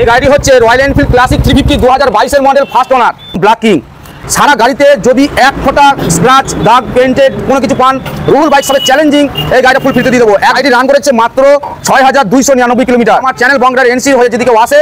এই গাড়ি হচ্ছে রয়্যাল এনফিল্ড ক্লাসিক 350 2022 এর model first owner black king. সারা গাড়িতে যদি এক ফোঁটা স্ক্র্যাচ দাগ পেন্টেড কোনো কিছু পান, রুহুল বাইক সবে চ্যালেঞ্জিং এই গাড়িটা ফুল ফ্রিতে দিয়ে দেবো। এই গাড়িটি রান করেছে মাত্র 6299 কিলোমিটার। আমার চ্যানেল বংডার এনসি হয়ে যেদিকে আসে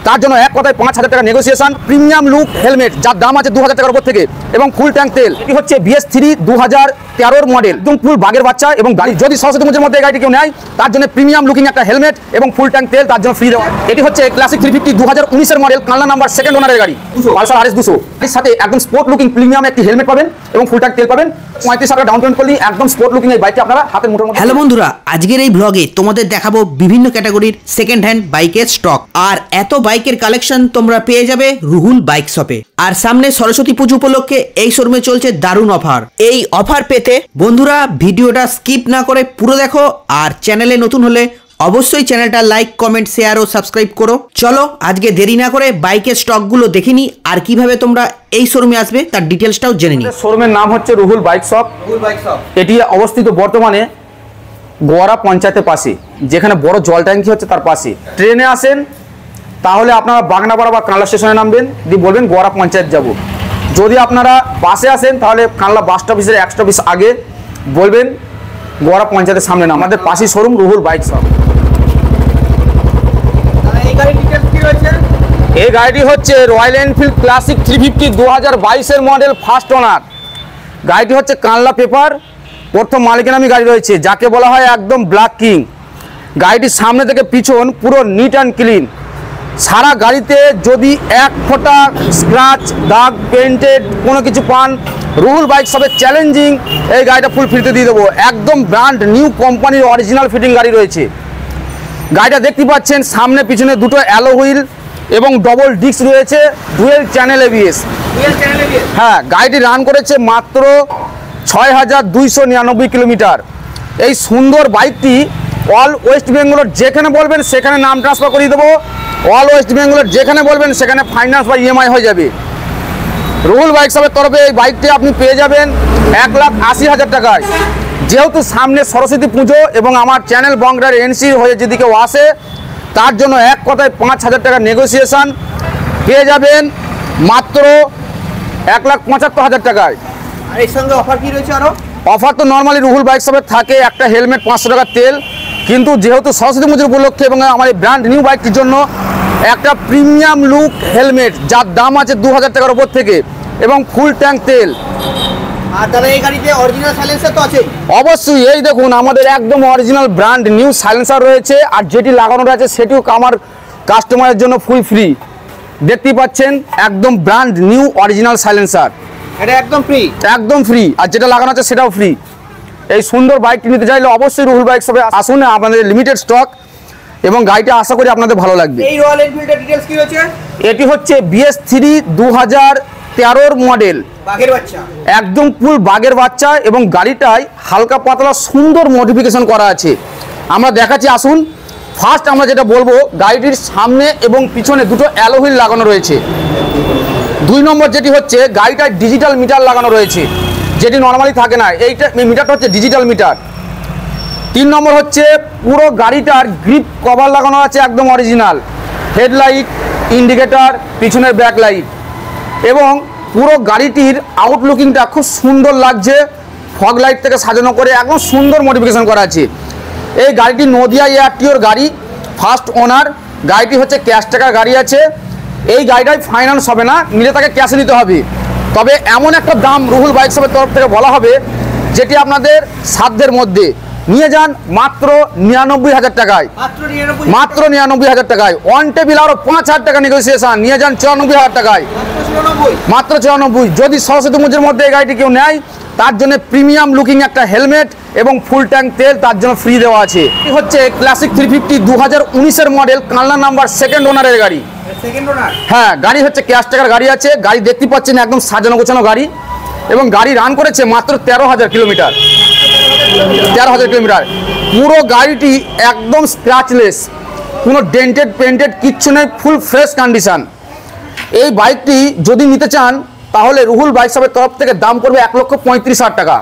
তার জন্য এক কথায় 5000 টাকা নেগোসিয়েশন। প্রিমিয়াম লুক হেলমেট যার দাম আছে 2000 টাকার উপর থেকে এবং ফুল ট্যাঙ্ক তেল। এটি হচ্ছে BS3 2013 মডেল, একদম ফুল বাগের বাচ্চা এবং গাড়ি যদি সরস্বতী পুজোর মধ্যে এই গাড়িটি কেউ নেয় তার জন্য প্রিমিয়াম লুকিং একটা হেলমেট এবং ফুল ট্যাঙ্ক তেল তার জন্য ফ্রি দেওয়া। এটি হচ্ছে ক্লাসিক 350 2019 এর মডেল, কানলা নাম্বার সেকেন্ড ওনারের গাড়ি, পালসার RS 200। এর সাথে একদম স্পোর্ট লুকিং প্রিমিয়াম একটি হেলমেট পাবেন এবং ফুল ট্যাঙ্ক তেল পাবেন। 35,000 টাকা ডাউন পেমেন্ট করলে একদম স্পোর্ট লুকিং এই বাইকটি আপনারা হাতের মুঠোর মধ্যে। হ্যালো বন্ধুরা, আজকের এই ব্লগে তোমাদের দেখাবো বিভিন্ন ক্যাটাগরির সেকেন্ড হ্যান্ড বাইকের স্টক। আর এত বাইকের কালেকশন তোমরা পেয়ে যাবে রুহুল বাইক শপে। আর সামনে সরস্বতী পুজো উপলক্ষে এই শোরুমে চলছে দারুণ অফার। এই অফার পেতে বন্ধুরা ভিডিওটা স্কিপ না করে পুরো দেখো। আর চ্যানেলে নতুন হলে অবশ্যই চ্যানেলটা লাইক, কমেন্ট, শেয়ার ও সাবস্ক্রাইব করো। চলো আজকে দেরি না করে বাইকের স্টকগুলো দেখে নিই আর কিভাবে তোমরা এই শোরুমে আসবে তার ডিটেলসটাও জেনে নিই। শোরুমের নাম হচ্ছে রুহুল বাইক শপ। এটি অবস্থিত বর্তমানে গোয়ারা পঞ্চায়েতের পাশে, যেখানে বড় জল ট্যাঙ্কি হচ্ছে তার পাশে। ট্রেনে আসেন তাহলে আপনারা বাগনাপাড়া বা কানলা স্টেশনে নামবেন, দিয়ে বলবেন গোয়ারা পঞ্চায়েত যাব। যদি আপনারা বাসে আসেন তাহলে কানলা বাস স্টপের 1 স্টপেজ আগে বলবেন গোয়ারা পঞ্চায়েতের সামনে না। আমাদের পাশেই শোরুম রুহুল বাইক শপ। এই গাড়িটি হচ্ছে রয়্যাল এনফিল্ড ক্লাসিক 350 2022 এর মডেল ফার্স্ট ওনার। গাড়িটি হচ্ছে কানলা পেপার, প্রথম মালিকের নামে গাড়ি রয়েছে, যাকে বলা হয় একদম ব্ল্যাক কিং। গাড়িটির সামনে থেকে পিছন পুরো নিট অ্যান্ড ক্লিন। সারা গাড়িতে যদি এক ফোঁটা স্ক্র্যাচ দাগ পেন্টেড কোনো কিছু পান, রুহুল বাইক সবে চ্যালেঞ্জিং এই গাড়িটা ফুল ফ্রিতে দিয়ে দেবো। একদম ব্র্যান্ড নিউ কোম্পানির অরিজিনাল ফিটিং গাড়ি রয়েছে। গাড়িটা দেখতে পাচ্ছেন সামনে পিছনে দুটো অ্যালো হুইল এবং ডবল ডিস্ক রয়েছে, ডুয়েল চ্যানেল ABS। হ্যাঁ, গাড়িটি রান করেছে মাত্র 6299 কিলোমিটার। এই সুন্দর বাইকটি অল ওয়েস্ট বেঙ্গলের যেখানে বলবেন সেখানে নাম ট্রান্সফার করে দেবো। অল ওয়েস্ট বেঙ্গলের যেখানে বলবেন সেখানে ফাইন্যান্স বা EMI হয়ে যাবে। রুহুল বাইক শপের তরফে এই বাইকটি আপনি পেয়ে যাবেন 1,80,000 টাকায়। যেহেতু সামনে সরস্বতী পুজো এবং আমার চ্যানেল বংডার এনসি হয়ে যদি কেউ আসে তার জন্য এক কথায় 5,000 টাকা নেগোসিয়েশন পেয়ে যাবেন মাত্র 1,75,000 টাকায়। আর এর সঙ্গে অফার কি রয়েছে? আরো অফার তো নর্মালি রুহুল বাইক শপে থাকে একটা হেলমেট, 500 টাকার তেল। কিন্তু যেহেতু সরস্বতী পুজোর উপলক্ষে এবং আমার এই ব্র্যান্ড নিউ বাইকটির জন্য একটা প্রিমিয়াম লুক হেলমেট যার দাম আছে 2000 টাকার উপর থেকে এবং ফুল ট্যাঙ্ক তেল। আর দাদা এই গাড়িতে অরিজিনাল সাইলেন্সার তো আছে? অবশ্যই, এই দেখুন আমাদের একদম অরিজিনাল ব্র্যান্ড নিউ সাইলেন্সার রয়েছে। আর যেটি লাগানো রয়েছে সেটিও আমার কাস্টমারের জন্য ফুল ফ্রি। দেখতেই পাচ্ছেন একদম ব্র্যান্ড নিউ অরিজিনাল সাইলেন্সার, এটা একদম ফ্রি। একদম ফ্রি। আর যেটা লাগানো আছে সেটাও ফ্রি। এই সুন্দর বাইকটি নিতে চাইলে অবশ্যই রুহুল বাইক শপে আসুন। আপনাদের লিমিটেড স্টক এবং গাড়িটা আশা করি আপনাদের ভালো লাগবে। এই রয়্যাল এনফিল্ডের ডিটেইলস কি রয়েছে? এটি হচ্ছে BS3 2013 মডেল, বাঘের বাচ্চা, একদম ফুল বাঘের বাচ্চা এবং গাড়িটায় হালকা পাতলা সুন্দর মডিফিকেশন করা আছে। আমরা দেখাচ্ছি, আসুন। ফার্স্ট আমরা যেটা বলবো, গাড়িটির সামনে এবং পিছনে দুটো অ্যালো হুইল লাগানো রয়েছে। 2 নম্বর যেটি হচ্ছে গাড়িটায় ডিজিটাল মিটার লাগানো রয়েছে, যেটি নর্মালি থাকে না। এই মিটারটা হচ্ছে ডিজিটাল মিটার। 3 নম্বর হচ্ছে পুরো গাড়িটার গ্রিপ কভার লাগানো আছে একদম অরিজিনাল। হেডলাইট, ইন্ডিকেটর, পিছনের ব্যাক লাইট এবং পুরো গাড়িটির আউটলুকিংটা খুব সুন্দর লাগছে। ফগ লাইট থেকে সাজানো করে একদম সুন্দর মডিফিকেশন করা আছে। এই গাড়িটি নদিয়া এয়ারটিওর গাড়ি, ফার্স্ট ওনার। গাড়িটি হচ্ছে ক্যাশ টাকার গাড়ি আছে। এই গাড়িটাই ফাইন্যান্স হবে না, নিলে তাকে ক্যাশে নিতে হবে। তবে এমন একটা দাম রুহুল বাইক শপের তরফ থেকে বলা হবে যেটি আপনাদের সাধ্যের মধ্যে। নিয়ে যান মাত্র 99,000 টাকায়, মাত্র 99,000 টাকায়। অন টেবিল আরো 5,000 টাকা নেগোসিয়েশন, নিয়ে যান 94,000 টাকায়, মাত্র 94। যদি সরস্বতী পুজোর মধ্যে এই গাড়িটি কেউ নেয় তার জন্য প্রিমিয়াম লুকিং একটা হেলমেট এবং ফুল ট্যাঙ্ক তেল তার জন্য ফ্রি দেওয়া আছে। এটি হচ্ছে ক্লাসিক 350 2019 এর মডেল, কানলা নাম্বার সেকেন্ড ওনারের গাড়ি। হ্যাঁ, গাড়ি হচ্ছে ক্যাশ টাকার গাড়ি আছে। গাড়ি দেখতে পাচ্ছেন একদম সাজানো গোছানো গাড়ি এবং গাড়ি রান করেছে মাত্র 13,000 কিলোমিটার। 13,000 কিলোমিটার। পুরো গাড়িটি একদম স্ক্র্যাচলেস, কোনো ডেন্টেড পেন্টেড কিচ্ছু নেই, ফুল ফ্রেশ কন্ডিশন। এই বাইকটি যদি নিতে চান তাহলে রুহুল বাইক শপের তরফ থেকে দাম পড়বে 1,35,000 টাকা।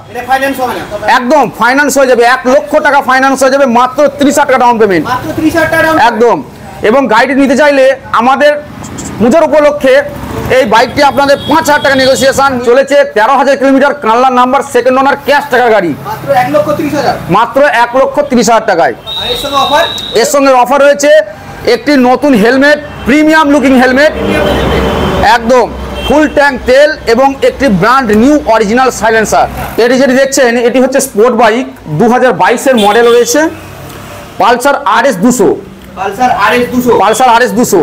একদম ফাইন্যান্স হয়ে যাবে, 1 লক্ষ টাকা ফাইন্যান্স হয়ে যাবে, মাত্র 30,000 টাকা ডাউন পেমেন্ট। একদম এবং গাড়িটি নিতে চাইলে আমাদের পুজোর উপলক্ষে এই বাইকটি আপনাদের 5,000 টাকা নেগোসিয়েশন চলেছে। 13,000 কিলোমিটার, কানলা নাম্বার, সেকেন্ড ওনার, ক্যাশ টাকা গাড়ি, মাত্র 1,30,000 টাকায়। এর সঙ্গে অফার রয়েছে একটি নতুন হেলমেট, প্রিমিয়াম লুকিং হেলমেট, একদম ফুল ট্যাঙ্ক তেল এবং একটি ব্র্যান্ড নিউ অরিজিনাল সাইলেন্সার। এটি যেটি দেখছেন এটি হচ্ছে স্পোর্ট বাইক, 2022-এর মডেল রয়েছে, পালসার RS 200। পালসার RS 200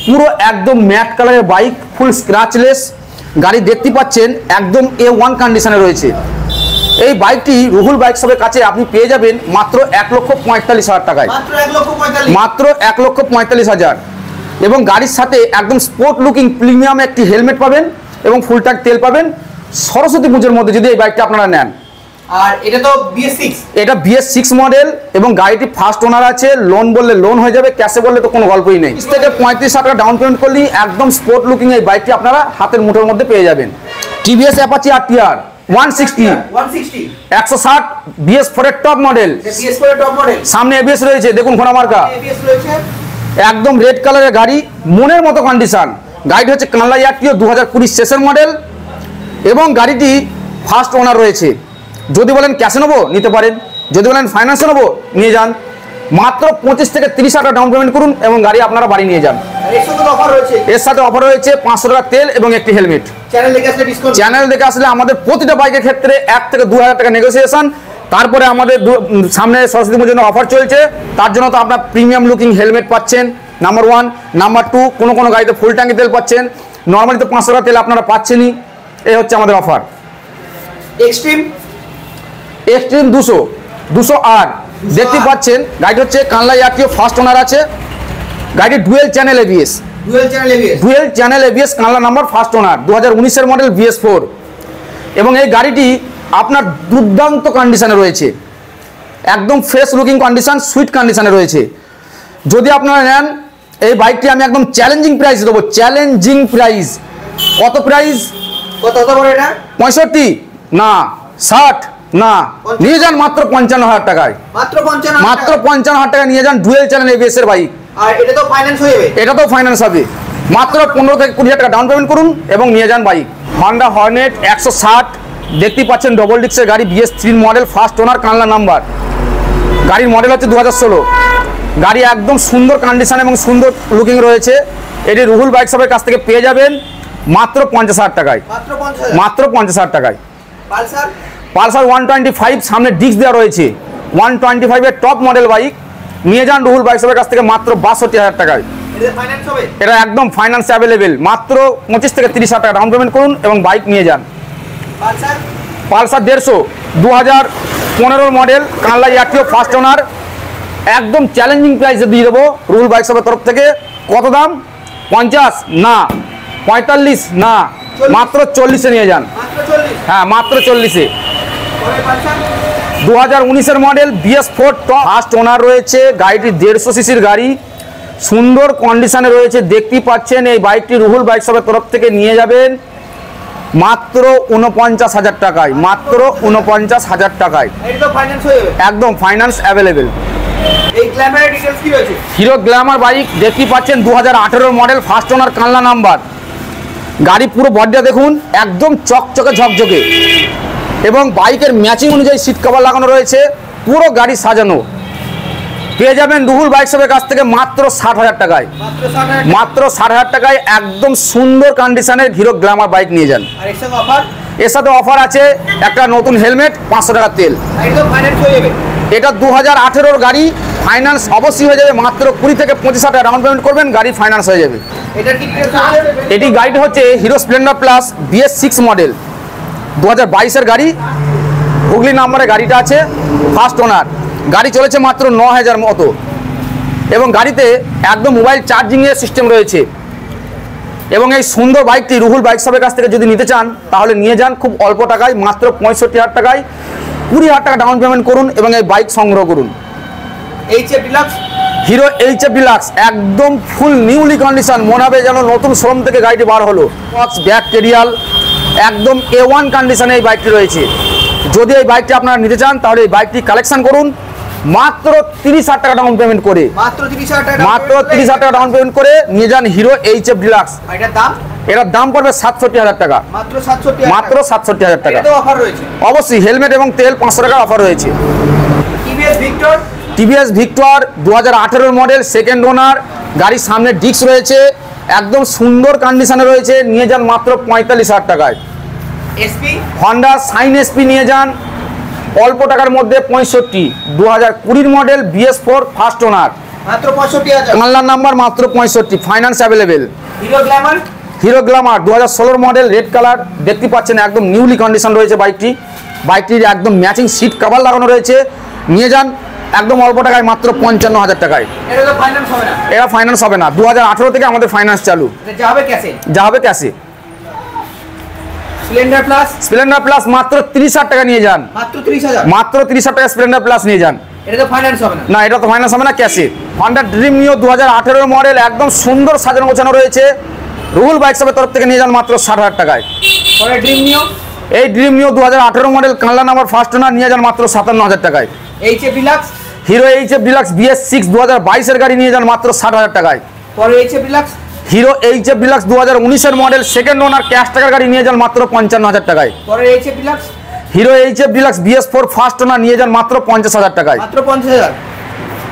পুরো একদম ম্যাট কালারের বাইক, ফুল স্ক্র্যাচলেস গাড়ি দেখতে পাচ্ছেন, একদম A1 কন্ডিশনে রয়েছে। এই বাইকটি রুহুল বাইক শপের কাছে আপনি পেয়ে যাবেন মাত্র 1,45,000 টাকায়, মাত্র 1,45,000। এবং গাড়ির সাথে একদম স্পোর্ট লুকিং প্রিমিয়াম একটি হেলমেট পাবেন এবং ফুল ট্যাঙ্ক তেল পাবেন সরস্বতী পুজোর মধ্যে যদি এই বাইকটা আপনারা নেন। আর এটা তো BS6, এটা BS6 মডেল এবং গাড়িটি ফার্স্ট ওনার আছে। লোন বললে লোন হয়ে যাবে, ক্যাশে বললে তো কোনো গল্পই নেই। 30 থেকে 35,000 টাকা ডাউন পেমেন্ট করলেই একদম স্পোর্ট লুকিং এই বাইকটি আপনারা হাতের মুঠোর মধ্যে পেয়ে যাবেন। TVS অ্যাপাচি RTR 160 160 BS4 এর টপ মডেল, সামনে ABS রয়েছে, দেখুন ঘোড়া মার্কা, একদম রেড কালারের গাড়ি, মনের মতো কন্ডিশন। গাড়িটি হচ্ছে কানলা RTO 2020 শেষের মডেল এবং গাড়িটি ফার্স্ট ওনার রয়েছে। যদি বলেন ক্যাশে নেবো নিতে পারেন, যদি বলেন ফাইন্যান্সে নেবো নিয়ে যান। মাত্র 25 থেকে 30,000 টাকা ডাউন পেমেন্ট করুন এবং গাড়ি আপনারা বাড়ি নিয়ে যান। এর সাথে অফার রয়েছে 500 টাকা তেল এবং একটি হেলমেট। চ্যানেল দেখে আসলে আমাদের প্রতিটা বাইকের ক্ষেত্রে 1 থেকে 2,000 টাকা নেগোসিয়েশন। তারপরে আমাদের সামনে সরস্বতী পুজোর জন্য অফার চলছে, তার জন্য তো আপনার প্রিমিয়াম লুকিং হেলমেট পাচ্ছেন নাম্বার 1, নাম্বার 2 কোনো গাড়িতে ফুল ট্যাঙ্কি তেল পাচ্ছেন, নর্মালি তো 500 টাকা তেল আপনারা পাচ্ছেনই। এই হচ্ছে আমাদের অফার। এক্সট্রিম 200R দেখতে পাচ্ছেন, গাড়িটি হচ্ছে কানলা RTO ফার্স্ট ওনার আছে। গাড়িটি ডুয়েল চ্যানেল ABS, কানলা নাম্বার, ফার্স্ট ওনার, 2019-এর মডেল BS4 এবং এই গাড়িটি আপনার দুর্দান্ত কন্ডিশনে রয়েছে, একদম ফ্রেশ লুকিং কন্ডিশন, সুইট কন্ডিশনে রয়েছে। যদি আপনারা নেন এই বাইকটি আমি একদম চ্যালেঞ্জিং প্রাইস দেবো, চ্যালেঞ্জিং প্রাইস। কত প্রাইস? কত বড় এটা? 65 না, 60 না, নিয়ে যান মাত্র 55,000 টাকায়, মাত্র 55,000 টাকা নিয়ে যান। ডুয়েল চ্যানেল ABS এর বাইক, আর এটা তো ফাইন্যান্স হয়ে যাবে, এটা তো ফাইন্যান্স হবে। মাত্র 15 থেকে 20,000 টাকা ডাউন পেমেন্ট করুন এবং নিয়ে যান বাইক। হন্ডা হর্নেট 160 দেখতে পাচ্ছেন, ডবল ডিক্সের গাড়ি, BS3 মডেল, ফার্স্ট ওনার, কানলা নাম্বার। গাড়ির মডেল হচ্ছে 2016। গাড়ি একদম সুন্দর কন্ডিশন এবং সুন্দর লুকিং রয়েছে। এটি রুহুল বাইক শপের কাছ থেকে পেয়ে যাবেন মাত্র 50,000 টাকায়, মাত্র 50,000 টাকায়। পালসার 125 সামনে ডিস্ক দেওয়া রয়েছে, 125-এর টপ মডেল বাইক, নিয়ে যান রুহুল বাইক শপের কাছ থেকে মাত্র 62,000 টাকায়। এটা একদম ফাইন্যান্স অ্যাভেলেবেল, মাত্র 25 থেকে 30,000 টাকা ডাউন পেমেন্ট করুন এবং বাইক নিয়ে যান। পালসার 150 2015 মডেল, কানলা RTO ফার্স্ট ওনার, একদম চ্যালেঞ্জিং প্রাইসে দিয়ে দেবো রুহুল বাইক শপের তরফ থেকে। কত দাম? 50 না, 45 না, মাত্র 40-এ নিয়ে যান। হ্যাঁ, মাত্র 40-এ। 2019-এর মডেল, BS4 ফার্স্ট ওনার রয়েছে। গাড়িটি 150 সিসির গাড়ি, সুন্দর কন্ডিশনে রয়েছে, দেখতেই পাচ্ছেন। এই বাইকটি রুহুল বাইক শপের তরফ থেকে নিয়ে যাবেন মাত্র 49,000 টাকায়, মাত্র 49,000 টাকায়, একদম finance available. Hero Glamour bike দেখতেই পাচ্ছেন, 2018 মডেল, ফার্স্ট ওনার, কানলা নাম্বার। গাড়ি পুরো বডিটা দেখুন, একদম চকচকে ঝকঝকে এবং বাইকের ম্যাচিং অনুযায়ী সিট কভার লাগানো রয়েছে, পুরো গাড়ি সাজানো। পেয়ে যাবেন রুহুল বাইক শপের কাছ থেকে মাত্র 60,000 টাকায়, মাত্র 60,000 টাকায় একদম সুন্দর কন্ডিশনের হিরো গ্ল্যামার বাইক নিয়ে যান। এর সাথে অফার আছে একটা নতুন হেলমেট, 500 টাকা তেল। এটা 2018-এর গাড়ি, ফাইন্যান্স অবশ্যই হয়ে যাবে। মাত্র 20 থেকে 25,000 টাকা ডাউন পেমেন্ট করবেন, গাড়ি ফাইন্যান্স হয়ে যাবে। এটি গাড়িটা হচ্ছে Hero Splendor plus, BS6 model, 2022-এর গাড়ি, হুগলি নাম্বারে গাড়িটা আছে, ফার্স্ট ওনার। গাড়ি চলেছে মাত্র 9,000 মতো এবং গাড়িতে একদম মোবাইল চার্জিংয়ের সিস্টেম রয়েছে। এবং এই সুন্দর বাইকটি রুহুল বাইক শপের কাছ থেকে যদি নিতে চান তাহলে নিয়ে যান খুব অল্প টাকায়, মাত্র 65,000 টাকায়। 20,000 টাকা ডাউন পেমেন্ট করুন এবং এই বাইক সংগ্রহ করুন। হিরো HF ডিলাক্স, একদম ফুল নিউলি কন্ডিশন, মনে হবে যেন নতুন শোরুম থেকে গাড়িটি বার হলো। ব্যাক কেরিয়াল, একদম A1 কন্ডিশনে এই বাইকটি রয়েছে। যদি এই বাইকটি আপনারা নিতে চান তাহলে এই বাইকটি কালেকশন করুন মাত্র 30,000 টাকা ডাউন পেমেন্ট করে, মাত্র 30,000 টাকা, মাত্র 30,000 টাকা ডাউন পেমেন্ট করে নিয়ে যান হিরো এইচএফ ডিলাক্স। এটার দাম, এটার দাম পড়বে 67,000 টাকা, মাত্র 67,000, মাত্র 67,000 টাকা। এটাতে অফার রয়েছে অবশ্যই হেলমেট এবং তেল 500 টাকা অফার রয়েছে। TVS Victor, TVS Victor 2018 model, second ওনার, গাড়ির সামনে ডিস্ক রয়েছে, একদম সুন্দর কন্ডিশনে রয়েছে, নিয়ে যান মাত্র 45,000 টাকায়। এসপি, হন্ডা সাইন এসপি নিয়ে যান অল্প টাকার মধ্যে 65, 2020 মডেল BS4 ফার্স্ট ওনার, মাত্র 65,000। কানলার নাম্বার, মাত্র 65, finance available. Hero Glamour, hero Glamour 2016 model, red colour, দেখতে পাচ্ছেন একদম নিউলি কন্ডিশন রয়েছে বাইকটি, বাইকটির একদম ম্যাচিং সিট কভার লাগানো রয়েছে, নিয়ে যান একদম অল্প টাকায় মাত্র 55,000 টাকায়। এটা তো ফাইন্যান্স হবে না, এটা ফাইন্যান্স হবে না, 2018 থেকে আমাদের ফাইন্যান্স চালু, এটা যাবে ক্যাশে, যা হবে ক্যাশে। স্প্লেন্ডার প্লাস, স্প্লেন্ডার প্লাস মাত্র 30,000 টাকা নিয়ে যান, মাত্র 30,000, মাত্র 30,000 টাকা স্প্লেন্ডার প্লাস নিয়ে যান। এটা তো ফাইন্যান্স হবে না, না, এটা তো ফাইন্যান্স হবে না, ক্যাশে। হন্ডা ড্রিম নিও 2018 মডেল, একদম সুন্দর সাজানো গোছানো রয়েছে, রুহুল বাইক শপের তরফ থেকে নিয়ে যান মাত্র 60,000 টাকায়। পরে ড্রিম নিও, এই ড্রিম নিও 2018 মডেল, কানলা নাম্বার, ফার্স্ট ওনার, নিয়ে যান মাত্র 57,000 টাকায়। HF deluxe, hero HF deluxe BS6 2022 এর গাড়ি, নিয়ে যান মাত্র 60,000 টাকায়। পরে HF deluxe, hero HF deluxe 2019 এর মডেল, সেকেন্ড ওনার, ক্যাশ টাকার গাড়ি, নিয়ে যান মাত্র 55,000 টাকায়। পরে HF deluxe, hero HF deluxe BS4 first owner, নিয়ে যান মাত্র 50,000 টাকায়। মাত্র 50,000।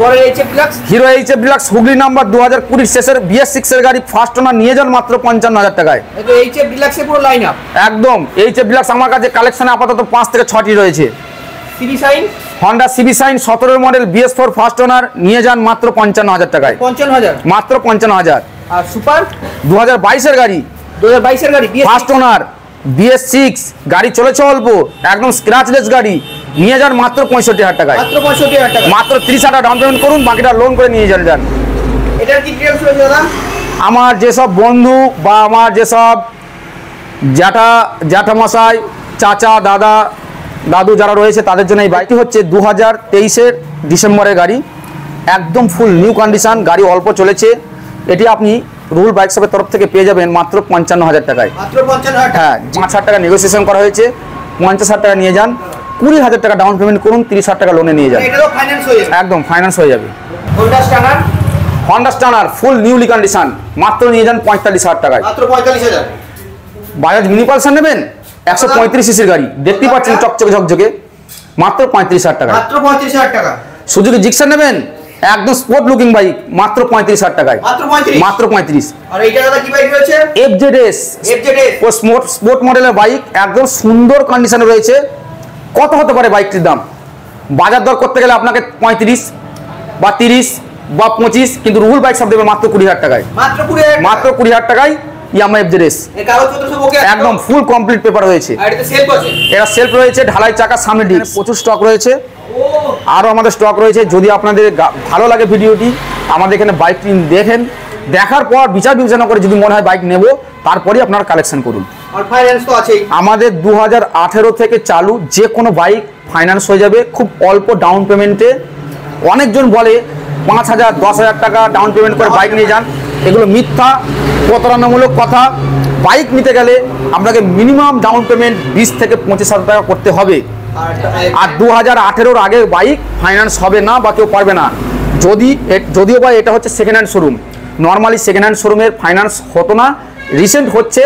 পরে HF deluxe, hero HF deluxe Hooghly number 2020 শেষের BS6 এর গাড়ি, ফার্স্ট ওনার, নিয়ে যান মাত্র 55,000 টাকায়। এই এইচএফ ডিলাক্সের পুরো লাইন আপ একদম এইচএফ ডিলাক্স আমার কাছে কালেকশনে আপাতত 5 থেকে 6টি রয়েছে। CB shine, Honda CB shine 17 model, BS4 first owner, নিয়ে যান মাত্র 55,000 টাকায়, 55,000। মাত্র 55,000। আর সুপার 2022 এর গাড়ি, 2022 এর গাড়ি, ফার্স্ট ওনার, BS6 গাড়ি, চলেছে অল্প, একদম স্ক্র্যাচলেস গাড়ি, নিয়ে যান মাত্র 65,000 টাকায়, মাত্র 65,000 টাকা। মাত্র 30,000 টাকা ডাউন পেমেন্ট করুন, বাকিটা লোন করে নিয়ে যান। এটার কি ডিটেইলস রয়েছে দাদা? আমার যেসব বন্ধু বা আমার যেসব জ্যাঠামশাই, চাচা, দাদা, দাদু যারা রয়েছে তাদের জন্য এই বাইকটি হচ্ছে 2023 ডিসেম্বরের গাড়ি, একদম ফুল নিউ কন্ডিশন, গাড়ি অল্প চলেছে। এটি আপনি রুহুল বাইক শপের তরফ থেকে পেয়ে যাবেন মাত্র 55,000 টাকায়। মাত্র 55,000 টাকা। হ্যাঁ, 5,000 টাকা নেগোসিয়েশন করা হয়েছে, 50,000 টাকা নিয়ে যান, 20,000 টাকা ডাউন পেমেন্ট করুন, 30,000 টাকা লোনে নিয়ে যান, এটা তো ফাইন্যান্স হয়ে যাবে, একদম ফাইন্যান্স হয়ে যাবে। হোন্ডা স্টানার, হন্ডা স্টানার ফুল নিউলি কন্ডিশন, মাত্র নিয়ে যান 45,000 টাকায়। মাত্র 45,000। বাজাজ মিনি পালসার নেবেন 135 সিসির গাড়ি, দেখতেই পাচ্ছেন চকচকে ঝকঝকে, মাত্র 35,000 টাকায়। মাত্র 35,000 টাকা। সুজুকি জিক্সার নেবেন, একদম স্পোর্ট লুকিং বাইক, মাত্র 35,000 টাকায়, মাত্র 35, মাত্র 35। আর এইটা দাদা কি বাইক রয়েছে? FZS, FZS, ও স্পোর্ট মডেলের বাইক, একদম সুন্দর কন্ডিশনে রয়েছে। কত হতে পারে বাইকটির দাম? বাজার দর করতে গেলে আপনাকে 35 বা 30 বা 25, কিন্তু রুহুল বাইক সব দেবে মাত্র 20,000 টাকায়, মাত্র 20,000, মাত্র 20,000 টাকায়। ইয়ামাহা FZS এর কাগজপত্র সব ওকে, একদম ফুল কমপ্লিট পেপার রয়েছে, আর এটাতে সেলফ আছে, এটা সেলফ রয়েছে, ঢালাই চাকা, সামনে ডিস্ক, প্রচুর স্টক রয়েছে, ও আরও আমাদের স্টক রয়েছে। যদি আপনাদের ভালো লাগে ভিডিওটি, আমাদের এখানে বাইকটি দেখেন, দেখার পর বিচার বিবেচনা করে যদি মনে হয় বাইক নেব, তারপরেই আপনারা কালেকশন করুন। আর ফাইন্যান্স তো আছেই। আমাদের 2018 থেকে চালু, যে কোনো বাইক ফাইন্যান্স হয়ে যাবে খুব অল্প ডাউন পেমেন্টে। অনেকজন বলে 5,000 10,000 টাকা ডাউন পেমেন্ট করে বাইক নিয়ে যান, এগুলো মিথ্যা, প্রতারণামূলক কথা। বাইক নিতে গেলে আপনাকে মিনিমাম ডাউন পেমেন্ট 20 থেকে 25,000 টাকা করতে হবে। আর 2018 আগে বাইক ফাইন্যান্স হবে না বা কেউ পারবে না। যদিও বা এটা হচ্ছে second hand showroom, normally second hand শোরুমের ফাইন্যান্স হতো না, রিসেন্ট হচ্ছে।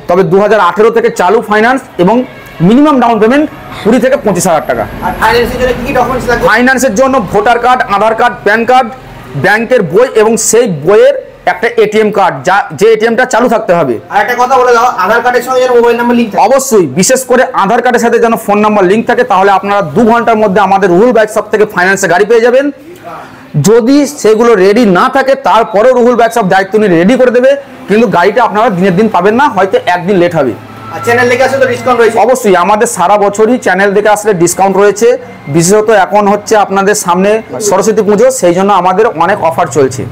তবে 2018 থেকে চালু ফাইন্যান্স, এবং মিনিমাম ডাউন পেমেন্ট 20 থেকে 25,000 টাকা। আর ফাইন্যান্সের জন্য কি ডকুমেন্টস লাগবে? ফাইন্যান্সের জন্য ভোটার কার্ড, আধার কার্ড, প্যান কার্ড, ব্যাংকের বই, এবং সেই বইয়ের একটা এটিএম কার্ড, যে এটিএমটা চালু থাকতে হবে। আর একটা কথা বলে দাও, আধার কার্ডের সঙ্গে যেন মোবাইল নাম্বার লিংক থাকে। অবশ্যই, বিশেষ করে আধার কার্ডের সাথে যেন ফোন নাম্বার লিংক থাকে, তাহলে আপনারা 2 ঘন্টার মধ্যে আমাদের রুহুল বাইক শপ থেকে ফাইন্যান্সে গাড়ি পেয়ে যাবেন। যদি সেগুলো রেডি না থাকে, তারপরেও রুহুল বাইক শপ দায়িত্ব নিয়ে রেডি করে দেবে, কিন্তু গাড়িটা আপনারা দিনের দিন পাবেন না, হয়তো একদিন লেট হবে। আর চ্যানেল দেখে আসলে তো ডিসকাউন্ট রয়েছে। অবশ্যই, আমাদের সারা বছরই চ্যানেল দেখে আসলে ডিসকাউন্ট রয়েছে, বিশেষত এখন হচ্ছে আপনাদের সামনে সরস্বতী পুজো, সেই জন্য আমাদের অনেক অফার চলছে।